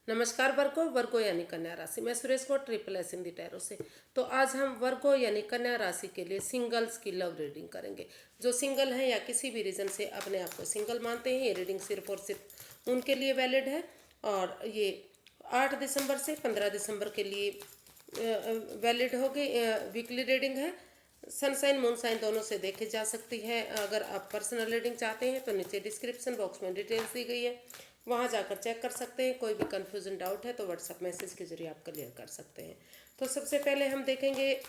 नमस्कार वर्गो वर्गो यानी कन्या राशि। मैं सुरेश को ट्रिपल एस हिंदी टैरो से। तो आज हम वर्गो यानी कन्या राशि के लिए सिंगल्स की लव रीडिंग करेंगे। जो सिंगल हैं या किसी भी रीज़न से अपने आप को सिंगल मानते हैं, ये रीडिंग सिर्फ और सिर्फ उनके लिए वैलिड है। और ये 8 दिसंबर से 15 दिसंबर के लिए वैलिड होगी। वीकली रीडिंग है। सनसाइन मूनसाइन दोनों से देखी जा सकती है। अगर आप पर्सनल रीडिंग चाहते हैं तो नीचे डिस्क्रिप्शन बॉक्स में डिटेल्स दी गई है, वहाँ जाकर चेक कर सकते हैं। कोई भी कन्फ्यूजन डाउट है तो व्हाट्सएप मैसेज के जरिए आप क्लियर कर सकते हैं। तो सबसे पहले हम देखेंगे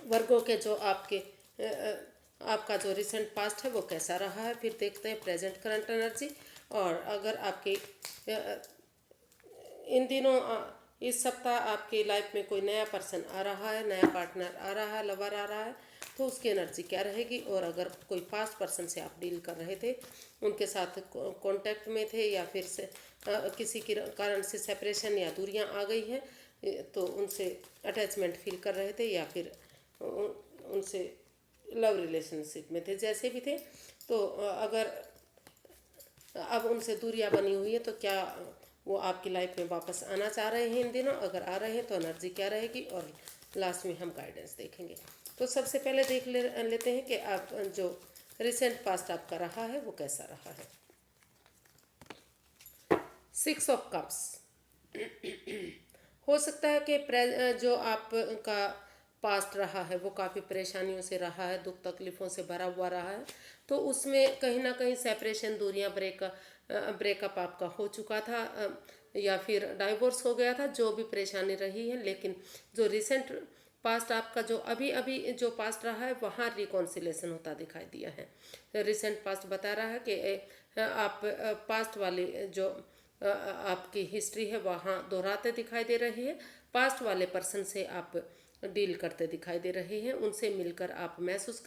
वर्गों के जो आपका जो रिसेंट पास्ट है वो कैसा रहा है। फिर देखते हैं प्रेजेंट करंट एनर्जी। और अगर आपके इन दिनों इस सप्ताह आपकी लाइफ में कोई नया पर्सन आ रहा है, नया पार्टनर आ रहा है, लवर आ रहा है, तो उसकी एनर्जी क्या रहेगी। और अगर कोई पास्ट पर्सन से आप डील कर रहे थे, उनके साथ कांटेक्ट में थे या फिर से किसी के कारण से सेपरेशन या दूरियां आ गई हैं, तो उनसे अटैचमेंट फील कर रहे थे या फिर उनसे लव रिलेशनशिप में थे, जैसे भी थे, तो अगर अब उनसे दूरियां बनी हुई है तो क्या वो आपकी लाइफ में वापस आना चाह रहे हैं इन दिनों। अगर आ रहे हैं तो एनर्जी क्या रहेगी, और लास्ट में हम गाइडेंस देखेंगे। तो सबसे पहले लेते हैं कि आप जो रिसेंट पास्ट आपका रहा है वो कैसा रहा है। 6 ऑफ कप्स। हो सकता है कि जो आपका पास्ट रहा है वो काफ़ी परेशानियों से रहा है, दुख तकलीफ़ों से भरा हुआ रहा है। तो उसमें कहीं ना कहीं सेपरेशन, दूरियां, ब्रेकअप आपका हो चुका था, या फिर डाइवोर्स हो गया था, जो भी परेशानी रही है। लेकिन जो रिसेंट पास्ट आपका जो अभी अभी जो पास्ट रहा है वहाँ रिकॉन्सिलेशन होता दिखाई दिया है। रिसेंट पास्ट बता रहा है कि आप पास्ट वाली जो आपकी हिस्ट्री है वहाँ दोहराते दिखाई दे रही है। पास्ट वाले पर्सन से आप डील करते दिखाई दे रहे हैं, उनसे मिलकर आप महसूस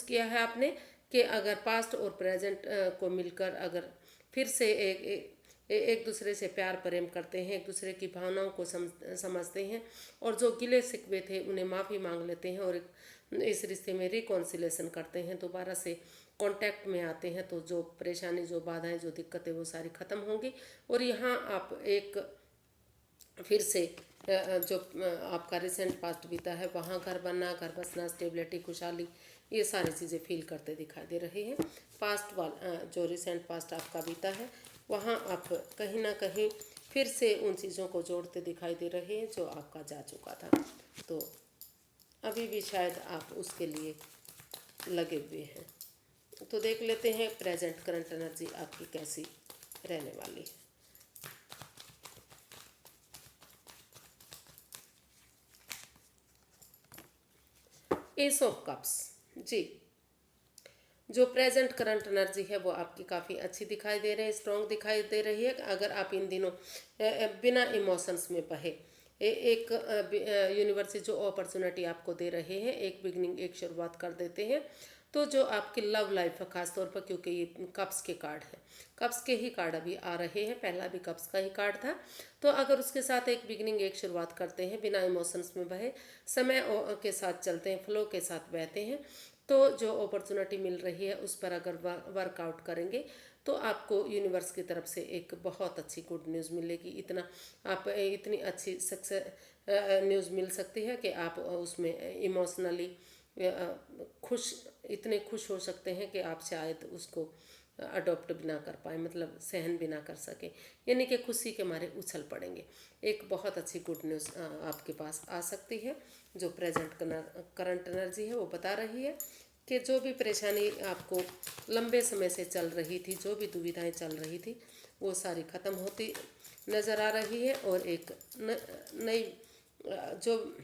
किया है आपने कि अगर पास्ट और प्रेजेंट को मिलकर अगर फिर से एक दूसरे से प्यार प्रेम करते हैं, एक दूसरे की भावनाओं को समझते हैं, और जो गिले शिकवे थे उन्हें माफ़ी मांग लेते हैं, और इस रिश्ते में रिकॉन्सिलेशन करते हैं, दोबारा से कांटेक्ट में आते हैं, तो जो परेशानी, जो बाधाएं, जो दिक्कतें वो सारी ख़त्म होंगी। और यहाँ आप एक फिर से जो आपका रिसेंट पास्ट बीता है वहाँ घर बनना, घर बसना, स्टेबिलिटी, खुशहाली, ये सारी चीज़ें फील करते दिखाई दे रही हैं। पास्ट वाला जो रिसेंट पास्ट आपका बीता है वहाँ आप कहीं ना कहीं फिर से उन चीज़ों को जोड़ते दिखाई दे रहे हैं जो आपका जा चुका था। तो अभी भी शायद आप उसके लिए लगे हुए हैं। तो देख लेते हैं प्रेजेंट करंट एनर्जी आपकी कैसी रहने वाली है। S of cups. जी, जो प्रेजेंट करंट एनर्जी है वो आपकी काफ़ी अच्छी दिखाई दे रही है, स्ट्रॉन्ग दिखाई दे रही है। अगर आप इन दिनों बिना इमोशंस में बहे एक यूनिवर्स जो अपॉर्चुनिटी आपको दे रहे हैं, एक बिगनिंग, एक शुरुआत कर देते हैं, तो जो आपकी लव लाइफ है खासतौर पर, क्योंकि ये कप्स के कार्ड हैं, कप्स के ही कार्ड अभी आ रहे हैं, पहला भी कप्स का ही कार्ड था। तो अगर उसके साथ एक बिगनिंग, एक शुरुआत करते हैं, बिना इमोशंस में बहे, समय के साथ चलते हैं, फ्लो के साथ बहते हैं, तो जो अपॉर्चुनिटी मिल रही है उस पर अगर वर्कआउट करेंगे तो आपको यूनिवर्स की तरफ से एक बहुत अच्छी गुड न्यूज़ मिलेगी। इतनी अच्छी सक्सेस न्यूज़ मिल सकती है कि आप उसमें इमोशनली इतने खुश हो सकते हैं कि आप शायद उसको अडॉप्ट भी ना कर पाए, मतलब सहन भी ना कर सके, यानी कि खुशी के मारे उछल पड़ेंगे। एक बहुत अच्छी गुड न्यूज़ आपके पास आ सकती है। जो प्रेजेंट करंट एनर्जी है वो बता रही है कि जो भी परेशानी आपको लंबे समय से चल रही थी, जो भी दुविधाएं चल रही थी, वो सारी ख़त्म होती नज़र आ रही है। और एक नई जो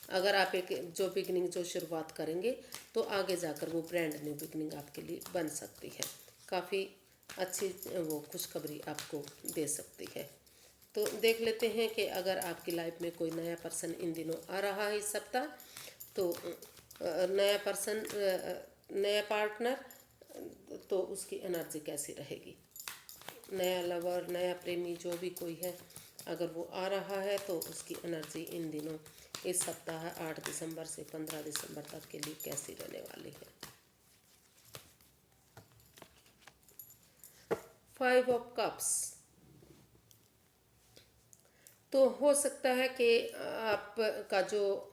अगर आप एक जो बिगनिंग, जो शुरुआत करेंगे तो आगे जाकर वो ब्रांड न्यू बिगनिंग आपके लिए बन सकती है। काफ़ी अच्छी वो खुशखबरी आपको दे सकती है। तो देख लेते हैं कि अगर आपकी लाइफ में कोई नया पर्सन इन दिनों आ रहा है इस सप्ताह, तो नया पर्सन, नया पार्टनर, तो उसकी एनर्जी कैसी रहेगी। नया लवर, नया प्रेमी, जो भी कोई है, अगर वो आ रहा है तो उसकी एनर्जी इन दिनों इस सप्ताह 8 दिसंबर से 15 दिसंबर तक के लिए कैसी रहने वाली है। 5 ऑफ कप्स। तो हो सकता है कि आपका जो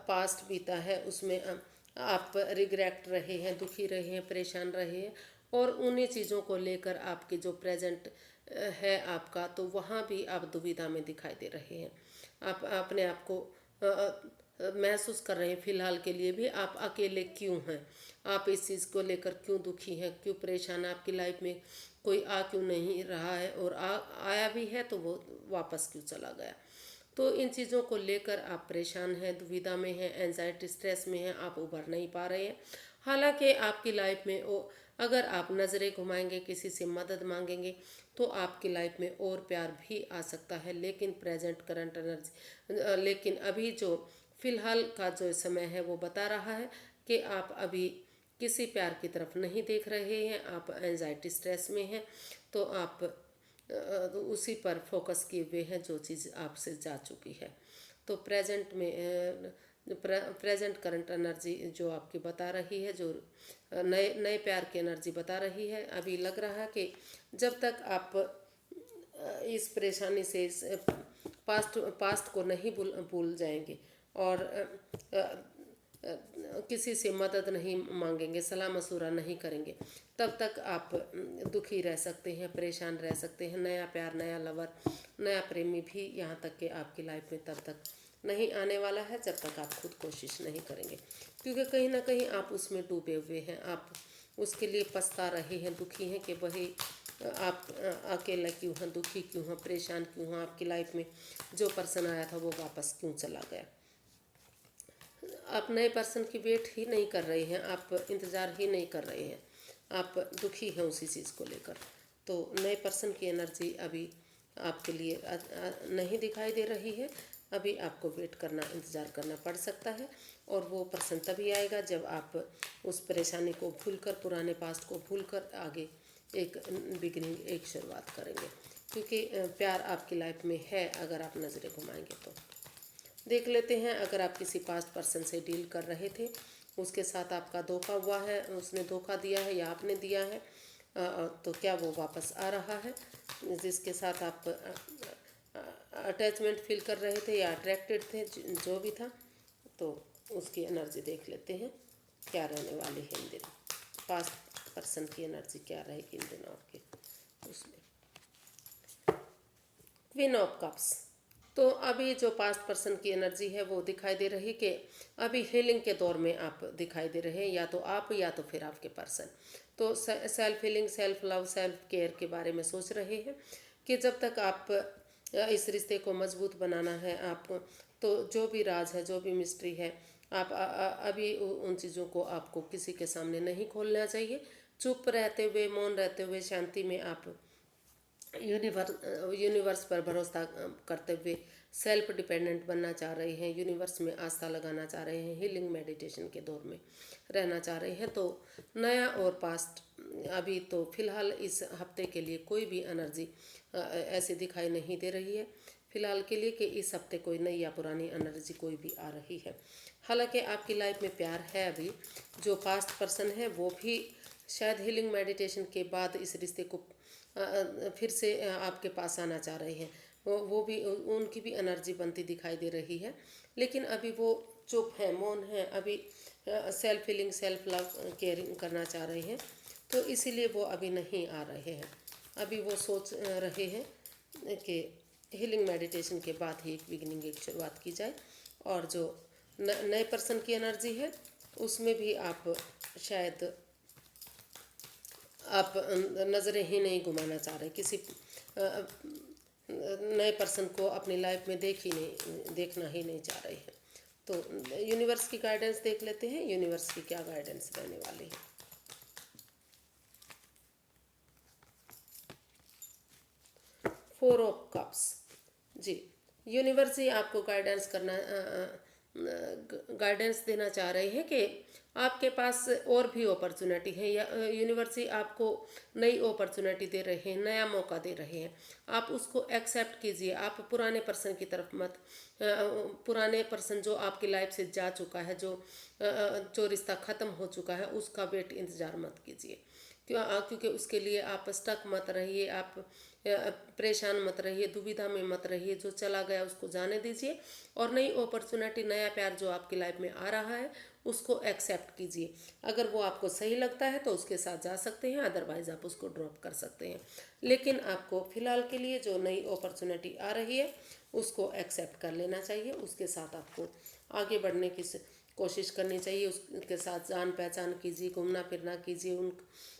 पास्ट बीता है उसमें आप रिग्रेट रहे हैं, दुखी रहे हैं, परेशान रहे हैं, और उन्हीं चीज़ों को लेकर आपके जो प्रेजेंट है आपका, तो वहाँ भी आप दुविधा में दिखाई दे रहे हैं। आप अपने आप को महसूस कर रहे हैं फिलहाल के लिए भी आप अकेले क्यों हैं, आप इस चीज़ को लेकर क्यों दुखी हैं, क्यों परेशान हैं, आपकी लाइफ में कोई आ क्यों नहीं रहा है, और आया भी है तो वो वापस क्यों चला गया। तो इन चीज़ों को लेकर आप परेशान हैं, दुविधा में हैं, एंजाइटी स्ट्रेस में हैं, आप उभर नहीं पा रहे हैं। हालांकि आपकी लाइफ में अगर आप नज़रें घुमाएंगे, किसी से मदद मांगेंगे, तो आपकी लाइफ में और प्यार भी आ सकता है। लेकिन प्रेजेंट करंट एनर्जी, लेकिन अभी जो फिलहाल का जो समय है वो बता रहा है कि आप अभी किसी प्यार की तरफ नहीं देख रहे हैं, आप एंजाइटी स्ट्रेस में हैं। तो आप उसी पर फोकस किए हुए हैं जो चीज़ आपसे जा चुकी है। तो प्रेजेंट में प्रेजेंट करंट एनर्जी जो आपकी बता रही है, जो नए नए प्यार की एनर्जी बता रही है, अभी लग रहा है कि जब तक आप इस परेशानी से, इस पास्ट को नहीं भूल जाएंगे, और किसी से मदद नहीं मांगेंगे, सलाह मशूरा नहीं करेंगे, तब तक आप दुखी रह सकते हैं, परेशान रह सकते हैं। नया प्यार, नया लवर, नया प्रेमी भी यहाँ तक कि आपकी लाइफ में तब तक नहीं आने वाला है जब तक आप खुद कोशिश नहीं करेंगे, क्योंकि कहीं ना कहीं आप उसमें डूबे हुए हैं। आप उसके लिए पछता रहे हैं, दुखी हैं कि वही आप अकेला क्यों हैं, दुखी क्यों हैं, परेशान क्यों हैं, आपकी लाइफ में जो पर्सन आया था वो वापस क्यों चला गया। आप नए पर्सन की वेट ही नहीं कर रहे हैं, आप इंतज़ार ही नहीं कर रहे हैं, आप दुखी हैं उसी चीज़ को लेकर। तो नए पर्सन की एनर्जी अभी आपके लिए नहीं दिखाई दे रही है। अभी आपको वेट करना, इंतज़ार करना पड़ सकता है, और वो पर्सन तभी आएगा जब आप उस परेशानी को भूलकर, पुराने पास्ट को भूलकर आगे एक बिगिनिंग, एक शुरुआत करेंगे। क्योंकि प्यार आपकी लाइफ में है अगर आप नज़रें घुमाएंगे तो। देख लेते हैं, अगर आप किसी पास्ट पर्सन से डील कर रहे थे, उसके साथ आपका धोखा हुआ है, उसने धोखा दिया है या आपने दिया है, तो क्या वो वापस आ रहा है। जिसके साथ आप अटैचमेंट फील कर रहे थे या अट्रैक्टेड थे, जो भी था, तो उसकी एनर्जी देख लेते हैं क्या रहने वाली है इन दिनों। पास्ट पर्सन की एनर्जी क्या रहेगी इन दिनों आपके उसमें। Queen of cups. तो अभी जो पास्ट पर्सन की एनर्जी है वो दिखाई दे रही कि अभी हीलिंग के दौर में आप दिखाई दे रहे हैं, या तो आप या तो फिर आपके पर्सन। तो self healing, self love, self care के बारे में सोच रहे हैं कि जब तक आप इस रिश्ते को मजबूत बनाना है, आप तो जो भी राज है, जो भी मिस्ट्री है, आप अभी उन चीज़ों को आपको किसी के सामने नहीं खोलना चाहिए। चुप रहते हुए, मौन रहते हुए, शांति में आप यूनिवर्स पर भरोसा करते हुए सेल्फ डिपेंडेंट बनना चाह रहे हैं, यूनिवर्स में आस्था लगाना चाह रहे हैं, हीलिंग मेडिटेशन के दौर में रहना चाह रहे हैं। तो नया और पास्ट अभी तो फिलहाल इस हफ्ते के लिए कोई भी एनर्जी ऐसी दिखाई नहीं दे रही है फिलहाल के लिए कि इस हफ्ते कोई नई या पुरानी एनर्जी कोई भी आ रही है। हालांकि आपकी लाइफ में प्यार है। अभी जो पास्ट पर्सन है वो भी शायद हीलिंग मेडिटेशन के बाद इस रिश्ते को फिर से आपके पास आना चाह रहे हैं। वो भी, उनकी भी एनर्जी बनती दिखाई दे रही है, लेकिन अभी वो चुप है, मौन है। अभी self healing, self love, caring करना चाह रहे हैं, तो इसीलिए वो अभी नहीं आ रहे हैं। अभी वो सोच रहे हैं कि हीलिंग मेडिटेशन के बाद ही एक बिगिनिंग, एक शुरुआत की जाए। और जो नए पर्सन की एनर्जी है उसमें भी आप शायद आप नज़रें ही नहीं घुमाना चाह रहे, किसी नए पर्सन को अपनी लाइफ में देखना ही नहीं चाह रहे हैं। तो यूनिवर्स की गाइडेंस देख लेते हैं, यूनिवर्स की क्या गाइडेंस रहने वाली है। Four of cups. जी, यूनिवर्स ही आपको गाइडेंस देना चाह रहे हैं कि आपके पास और भी अपॉर्चुनिटी है, या यूनिवर्स ही आपको नई अपॉर्चुनिटी दे रहे हैं, नया मौका दे रहे हैं। आप उसको एक्सेप्ट कीजिए। आप पुराने पर्सन की तरफ मत, पुराने पर्सन जो आपकी लाइफ से जा चुका है, जो रिश्ता ख़त्म हो चुका है, उसका वेट इंतज़ार मत कीजिए। क्योंकि उसके लिए आप स्टक मत रहिए, आप परेशान मत रहिए, दुविधा में मत रहिए। जो चला गया उसको जाने दीजिए और नई अपॉर्चुनिटी, नया प्यार जो आपकी लाइफ में आ रहा है उसको एक्सेप्ट कीजिए। अगर वो आपको सही लगता है तो उसके साथ जा सकते हैं, अदरवाइज आप उसको ड्रॉप कर सकते हैं। लेकिन आपको फिलहाल के लिए जो नई अपॉर्चुनिटी आ रही है उसको एक्सेप्ट कर लेना चाहिए। उसके साथ आपको आगे बढ़ने की कोशिश करनी चाहिए। उसके साथ जान पहचान कीजिए, घूमना फिरना कीजिए,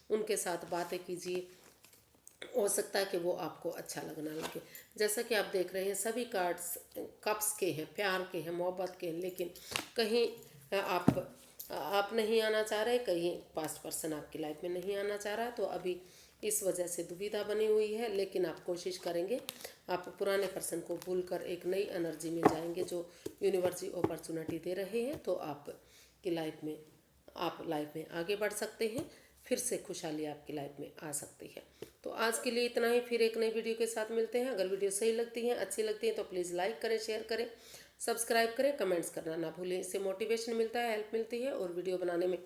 उनके साथ बातें कीजिए। हो सकता है कि वो आपको अच्छा लगना लगे। जैसा कि आप देख रहे हैं सभी कार्ड्स कप्स के हैं, प्यार के हैं, मोहब्बत के हैं। लेकिन कहीं आप नहीं आना चाह रहे, कहीं पास्ट पर्सन आपकी लाइफ में नहीं आना चाह रहा, तो अभी इस वजह से दुविधा बनी हुई है। लेकिन आप कोशिश करेंगे, आप पुराने पर्सन को भूलकर एक नई एनर्जी में जाएंगे जो यूनिवर्स अपॉर्चुनिटी दे रहे हैं। तो आप लाइफ में आगे बढ़ सकते हैं, फिर से खुशहाली आपकी लाइफ में आ सकती है। तो आज के लिए इतना ही, फिर एक नई वीडियो के साथ मिलते हैं। अगर वीडियो सही लगती है, अच्छी लगती है तो प्लीज़ लाइक करें, शेयर करें, सब्सक्राइब करें, कमेंट्स करना ना भूलें। इससे मोटिवेशन मिलता है, हेल्प मिलती है और वीडियो बनाने में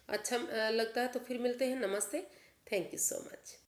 अच्छा लगता है। तो फिर मिलते हैं। नमस्ते, थैंक यू सो मच।